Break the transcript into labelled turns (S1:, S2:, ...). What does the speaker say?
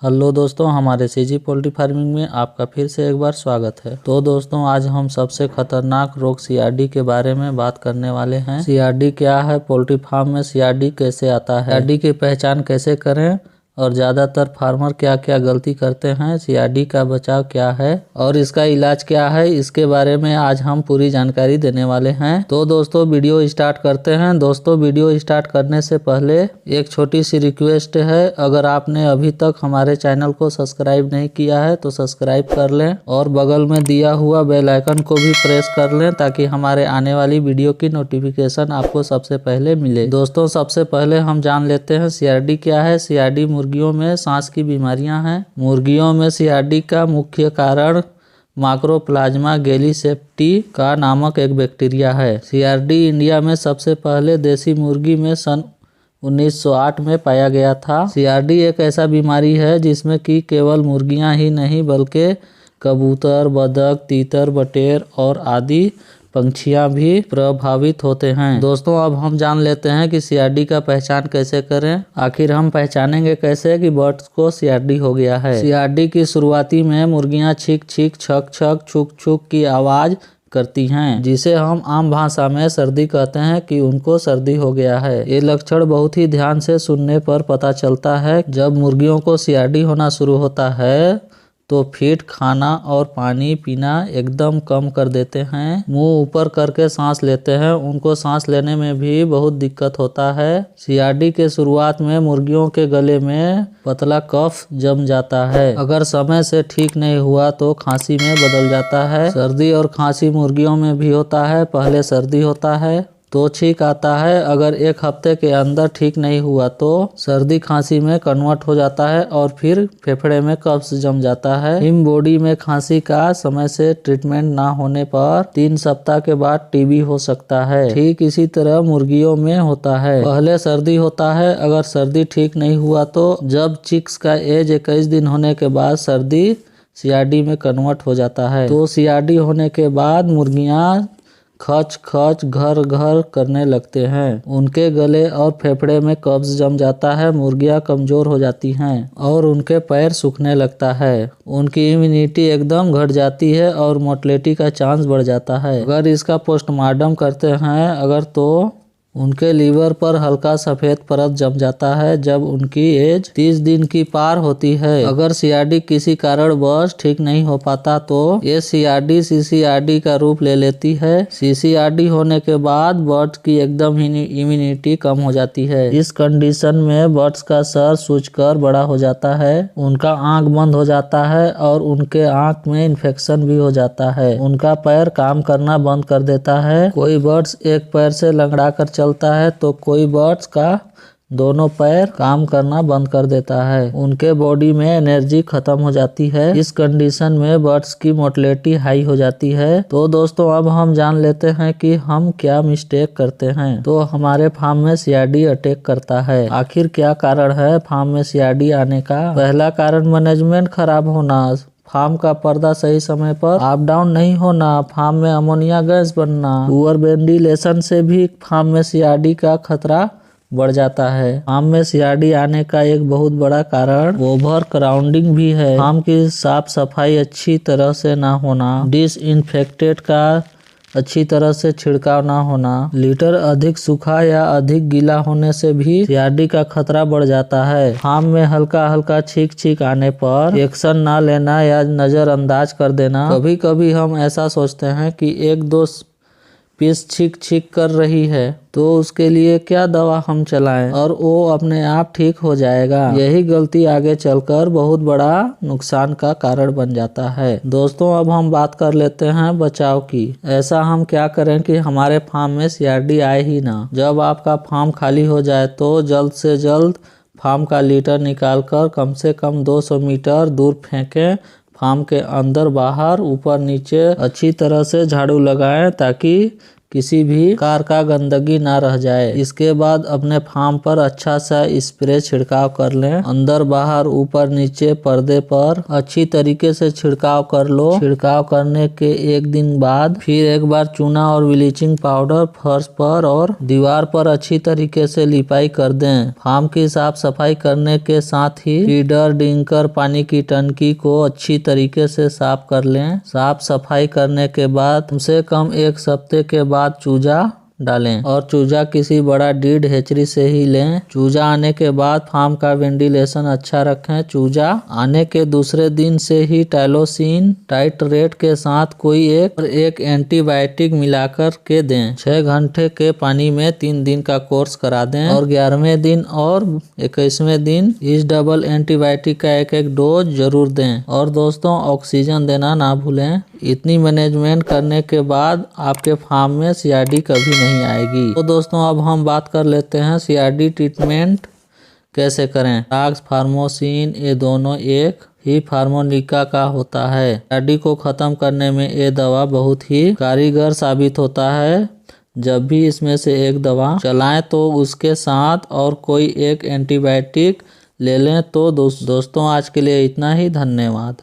S1: Hello दोस्तों, हमारे CG poultry farming में आपका फिर से एक बार स्वागत है। तो दोस्तों, आज हम सबसे खतरनाक रोग सीआरडी के बारे में बात करने वाले हैं। सीआरडी क्या है, पोल्ट्री फार्म में सीआरडी कैसे आता है, सीआरडी की पहचान कैसे करें और ज़्यादातर फार्मर क्या क्या गलती करते हैं, सीआरडी का बचाव क्या है और इसका इलाज क्या है, इसके बारे में आज हम पूरी जानकारी देने वाले हैं। तो दोस्तों, वीडियो स्टार्ट करते हैं। दोस्तों, वीडियो स्टार्ट करने से पहले एक छोटी सी रिक्वेस्ट है, अगर आपने अभी तक हमारे चैनल को सब्सक्राइब नहीं किया है तो सब्सक्राइब कर लें और बगल में दिया हुआ बेल आइकन को भी प्रेस कर लें ताकि हमारे आने वाली वीडियो की नोटिफिकेशन आपको सबसे पहले मिले। दोस्तों, सबसे पहले हम जान लेते हैं सीआरडी क्या है। सीआरडी मुर्गियों में सांस की बीमारियां हैं। मुर्गियों में सीआरडी का मुख्य कारण माइकोप्लाज्मा गैलीसेप्टी का नामक एक बैक्टीरिया है। सीआरडी इंडिया में सबसे पहले देसी मुर्गी में सन 1908 में पाया गया था। सीआरडी एक ऐसा बीमारी है जिसमें कि केवल मुर्गियां ही नहीं बल्कि कबूतर, बतख, तीतर, बटेर और आदि पंछियां भी प्रभावित होते हैं। दोस्तों, अब हम जान लेते हैं कि सीआरडी का पहचान कैसे करें। आखिर हम पहचानेंगे कैसे कि बर्ड्स को सीआरडी हो गया है। सीआरडी की शुरुआती में मुर्गियां छींक छींक, छक छक, छुक छुक की आवाज करती हैं, जिसे हम आम भाषा में सर्दी कहते हैं कि उनको सर्दी हो गया है। ये लक्षण बहुत ही ध्यान से सुनने पर पता चलता है। जब मुर्गियों को सीआरडी होना शुरू होता है तो फीड, खाना और पानी पीना एकदम कम कर देते हैं, मुंह ऊपर करके सांस लेते हैं, उनको सांस लेने में भी बहुत दिक्कत होता है। सीआरडी के शुरुआत में मुर्गियों के गले में पतला कफ जम जाता है। अगर समय से ठीक नहीं हुआ तो खांसी में बदल जाता है। सर्दी और खांसी मुर्गियों में भी होता है। पहले सर्दी होता है तो छींक आता है, अगर एक हफ्ते के अंदर ठीक नहीं हुआ तो सर्दी खांसी में कन्वर्ट हो जाता है और फिर फेफड़े में कफ जम जाता है। हिम बॉडी में खांसी का समय से ट्रीटमेंट ना होने पर 3 सप्ताह के बाद टीबी हो सकता है। ठीक इसी तरह मुर्गियों में होता है। पहले सर्दी होता है, अगर सर्दी ठीक नहीं हुआ तो जब चिक्स का एज 21 दिन होने के बाद सर्दी सीआरडी में कन्वर्ट हो जाता है। तो सीआरडी होने के बाद मुर्गियां खच खच घर घर करने लगते हैं, उनके गले और फेफड़े में कब्ज जम जाता है, मुर्गियां कमजोर हो जाती हैं और उनके पैर सूखने लगता है, उनकी इम्यूनिटी एकदम घट जाती है और मोर्टेलिटी का चांस बढ़ जाता है। अगर इसका पोस्टमार्टम करते हैं अगर तो उनके लीवर पर हल्का सफेद परत जम जाता है जब उनकी एज 30 दिन की पार होती है। अगर सीआरडी किसी कारणवश ठीक नहीं हो पाता तो ये सीआरडी सीसीआरडी का रूप ले लेती है। सीसीआरडी होने के बाद बर्ड्स की एकदम इम्यूनिटी कम हो जाती है। इस कंडीशन में बर्ड्स का सर सूजकर बड़ा हो जाता है, उनका आंख बंद हो जाता है और उनके आंख में इन्फेक्शन भी हो जाता है, उनका पैर काम करना बंद कर देता है। कोई बर्ड्स एक पैर से लंगड़ा कर चलता है तो कोई बर्ड्स का दोनों पैर काम करना बंद कर देता है, उनके बॉडी में एनर्जी खत्म हो जाती है। इस कंडीशन में बर्ड्स की मोर्टेलिटी हाई हो जाती है। तो दोस्तों, अब हम जान लेते हैं कि हम क्या मिस्टेक करते हैं। तो हमारे फार्म में सीआरडी अटैक करता है। आखिर क्या कारण है फार्म में सीआरडी आने का? पहला कारण मैनेजमेंट खराब होना, फार्म का पर्दा सही समय पर अप डाउन नहीं होना, फार्म में अमोनिया गैस बनना, पुअर वेंटिलेशन से भी फार्म में सीआरडी का खतरा बढ़ जाता है। फार्म में सीआरडी आने का एक बहुत बड़ा कारण ओवर क्राउडिंग भी है। फार्म की साफ सफाई अच्छी तरह से ना होना, डिसइंफेक्टेंट का अच्छी तरह से छिड़काव ना होना, लीटर अधिक सूखा या अधिक गीला होने से भी सीआरडी का खतरा बढ़ जाता है। फार्म में हल्का हल्का छींक छींक आने पर एक्शन ना लेना या नजरअंदाज कर देना। कभी कभी हम ऐसा सोचते हैं कि 1-2 पीस छींक छींक कर रही है तो उसके लिए क्या दवा हम चलाएं और वो अपने आप ठीक हो जाएगा। यही गलती आगे चलकर बहुत बड़ा नुकसान का कारण बन जाता है। दोस्तों, अब हम बात कर लेते हैं बचाव की। ऐसा हम क्या करें कि हमारे फार्म में सीआरडी आए ही ना। जब आपका फार्म खाली हो जाए तो जल्द से जल्द फार्म का लीटर निकालकर कम से कम 200 मीटर दूर फेंकें। फार्म के अंदर बाहर ऊपर नीचे अच्छी तरह से झाड़ू लगाएं ताकि किसी भी प्रकार का गंदगी ना रह जाए। इसके बाद अपने फार्म पर अच्छा सा स्प्रे छिड़काव कर लें। अंदर बाहर ऊपर नीचे पर्दे पर अच्छी तरीके से छिड़काव कर लो। छिड़काव करने के एक दिन बाद फिर एक बार चूना और ब्लीचिंग पाउडर फर्श पर और दीवार पर अच्छी तरीके से लिपाई कर दें। फार्म की साफ सफाई करने के साथ ही फीडर, डिंकर, पानी की टंकी को अच्छी तरीके से साफ कर लें। साफ सफाई करने के बाद कम से कम एक हफ्ते के बाद चूजा डालें और चूजा किसी बड़ा डीड हैचरी से ही लें। चूजा आने के बाद फार्म का वेंटिलेशन अच्छा रखें। चूजा आने के दूसरे दिन से ही टाइलोसिन टाइट्रेट के साथ कोई एक एंटीबायोटिक मिलाकर के दें। 6 घंटे के पानी में 3 दिन का कोर्स करा दें और 11वें दिन और 21वें दिन इस डबल एंटीबायोटिक का एक डोज जरूर दें। और दोस्तों ऑक्सीजन देना ना भूलें। इतनी मैनेजमेंट करने के बाद आपके फार्म में सीआरडी कभी नहीं आएगी। तो दोस्तों अब हम बात कर लेते हैं सीआरडी ट्रीटमेंट कैसे करें। डाक्स फार्मोसिन ये दोनों एक ही फार्मोनिका का होता है। सीआरडी को खत्म करने में ये दवा बहुत ही कारगर साबित होता है। जब भी इसमें से एक दवा चलाएं तो उसके साथ और कोई एक एंटीबायोटिक ले लें। तो दोस्तों आज के लिए इतना ही। धन्यवाद।